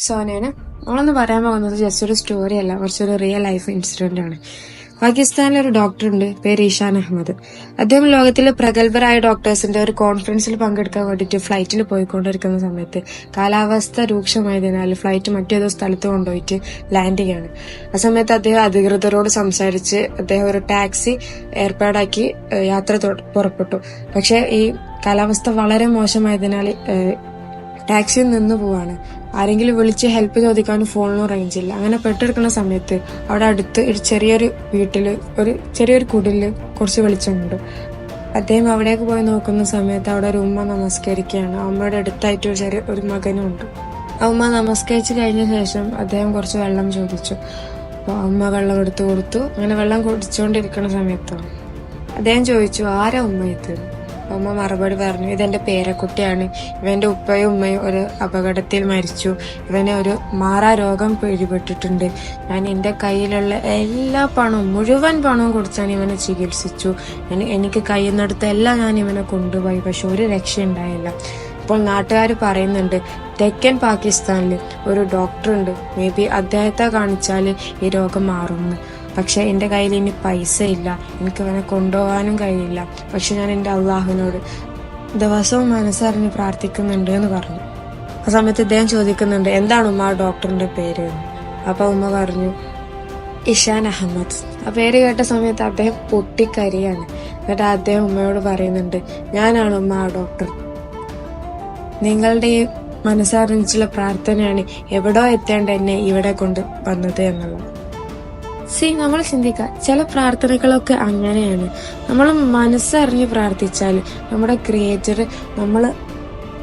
സോനയാണ്. നമ്മളൊന്ന് പറയാൻ പോകുന്നത് ജസ്റ്റ് ഒരു സ്റ്റോറി അല്ല, കുറച്ചൊരു റിയൽ ലൈഫ് ഇൻസിഡന്റ് ആണ്. പാകിസ്ഥാനിലെ ഒരു ഡോക്ടർ ഉണ്ട്, പേര് ഈഷാൻ അഹമ്മദ്. അദ്ദേഹം ലോകത്തിലെ പ്രഗത്ഭരായ ഡോക്ടേഴ്സിന്റെ ഒരു കോൺഫറൻസിൽ പങ്കെടുക്കാൻ വേണ്ടിയിട്ട് ഫ്ലൈറ്റിൽ പോയിക്കൊണ്ടിരിക്കുന്ന സമയത്ത് കാലാവസ്ഥ രൂക്ഷമായതിനാൽ ഫ്ലൈറ്റ് മറ്റേതോ സ്ഥലത്ത് കൊണ്ടുപോയിട്ട് ലാൻഡ് ചെയ്യാണ്. ആ സമയത്ത് അദ്ദേഹം അധികൃതരോട് സംസാരിച്ച് അദ്ദേഹം ഒരു ടാക്സി ഏർപ്പാടാക്കി യാത്ര പുറപ്പെട്ടു. പക്ഷെ ഈ കാലാവസ്ഥ വളരെ മോശമായതിനാൽ ടാക്സിയിൽ നിന്ന് പോവാണ്. ആരെങ്കിലും വിളിച്ച് ഹെൽപ്പ് ചോദിക്കാനും ഫോണിനും റേഞ്ച് ഇല്ല. അങ്ങനെ പെട്ടെടുക്കുന്ന സമയത്ത് അവിടെ അടുത്ത് ഒരു ചെറിയൊരു വീട്ടില് ചെറിയൊരു കുടില് കുറച്ച് വെളിച്ചമുണ്ട്. അദ്ദേഹം അവിടേക്ക് പോയി നോക്കുന്ന സമയത്ത് അവിടെ ഒരു ഉമ്മ നമസ്കരിക്കുകയാണ്. അമ്മയുടെ അടുത്തായിട്ട് ഒരു മകനും ഉണ്ട്. ആ ഉമ്മ നമസ്കരിച്ച് കഴിഞ്ഞ ശേഷം അദ്ദേഹം കുറച്ച് വെള്ളം ചോദിച്ചു. അപ്പോൾ അമ്മ വെള്ളം എടുത്തു കൊടുത്തു. അങ്ങനെ വെള്ളം കുടിച്ചുകൊണ്ടിരിക്കുന്ന സമയത്താണ് അദ്ദേഹം ചോദിച്ചു, ആരാ ഉമ്മ ഇത്? അമ്മ മറുപടി പറഞ്ഞു, ഇതെന്റെ പേരക്കുട്ടിയാണ്. ഇവന്റെ ഉപ്പയും ഉമ്മയും ഒരു അപകടത്തിൽ മരിച്ചു. ഇവന് ഒരു മാറാ രോഗം പിടിപെട്ടിട്ടുണ്ട്. ഞാൻ എന്റെ കയ്യിലുള്ള എല്ലാ പണവും, മുഴുവൻ പണവും കൊടുത്താണ് ഇവനെ ചികിത്സിച്ചു. എനിക്ക് കയ്യുന്നിടത്ത് എല്ലാം ഞാൻ ഇവനെ കൊണ്ടുപോയി. പക്ഷെ ഒരു രക്ഷ ഉണ്ടായില്ല. ഇപ്പോൾ നാട്ടുകാർ പറയുന്നുണ്ട് തെക്കൻ പാകിസ്ഥാനിൽ ഒരു ഡോക്ടർ ഉണ്ട്, മേ ബി അദ്ദേഹത്തെ കാണിച്ചാൽ ഈ രോഗം മാറുമെന്ന്. പക്ഷെ എന്റെ കയ്യിൽ ഇനി പൈസ ഇല്ല, എനിക്ക് അവനെ കൊണ്ടുപോകാനും കഴിയില്ല. പക്ഷെ ഞാൻ എന്റെ അള്ളാഹുവിനോട് ദിവസവും മനസ്സറിഞ്ഞ് പ്രാർത്ഥിക്കുന്നുണ്ട് എന്ന് പറഞ്ഞു. ആ സമയത്ത് ഇദ്ദേഹം ചോദിക്കുന്നുണ്ട്, എന്താണ് ഉമ്മ ആ ഡോക്ടറിന്റെ പേര്? അപ്പൊ ഉമ്മ പറഞ്ഞു, ഇഷാൻ അഹമ്മദ്. ആ പേര് കേട്ട സമയത്ത് അദ്ദേഹം പൊട്ടിക്കരിയാണ്. എന്നിട്ട് അദ്ദേഹം ഉമ്മയോട് പറയുന്നുണ്ട്, ഞാനാണ് ഉമ്മ ആ ഡോക്ടർ. നിങ്ങളുടെ ഈ മനസ്സറിഞ്ഞിട്ടുള്ള പ്രാർത്ഥനയാണ് എവിടോ എത്തേണ്ട എന്നെ ഇവിടെ കൊണ്ട് വന്നത് എന്നുള്ളത്. നമ്മൾ ചിന്തിക്കുക, ചില പ്രാർത്ഥനകളൊക്കെ അങ്ങനെയാണ്. നമ്മൾ മനസ്സറിഞ്ഞ് പ്രാർത്ഥിച്ചാൽ നമ്മുടെ ക്രിയേറ്റർ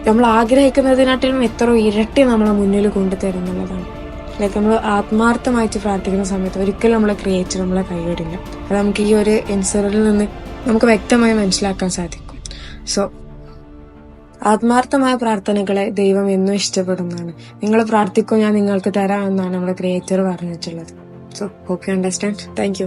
നമ്മൾ ആഗ്രഹിക്കുന്നതിനാട്ടിലും എത്ര ഇരട്ടി നമ്മളെ മുന്നിൽ കൊണ്ടുതരുന്നുള്ളതാണ്. ലൈക്ക് നമ്മൾ ആത്മാർത്ഥമായിട്ട് പ്രാർത്ഥിക്കുന്ന സമയത്ത് ഒരിക്കലും നമ്മളെ ക്രിയേറ്റർ നമ്മളെ കൈവിടില്ല. അത് നമുക്ക് ഈ ഒരു ഇൻസിഡന്റിൽ നിന്ന് നമുക്ക് വ്യക്തമായി മനസ്സിലാക്കാൻ സാധിക്കും. സോ ആത്മാർത്ഥമായ പ്രാർത്ഥനകളെ ദൈവം എന്നും ഇഷ്ടപ്പെടുന്നതാണ്. നിങ്ങൾ പ്രാർത്ഥിക്കും, ഞാൻ നിങ്ങൾക്ക് തരാമെന്നാണ് നമ്മുടെ ക്രിയേറ്റർ പറഞ്ഞിട്ടുള്ളത്. So, hope you understand. Thank you.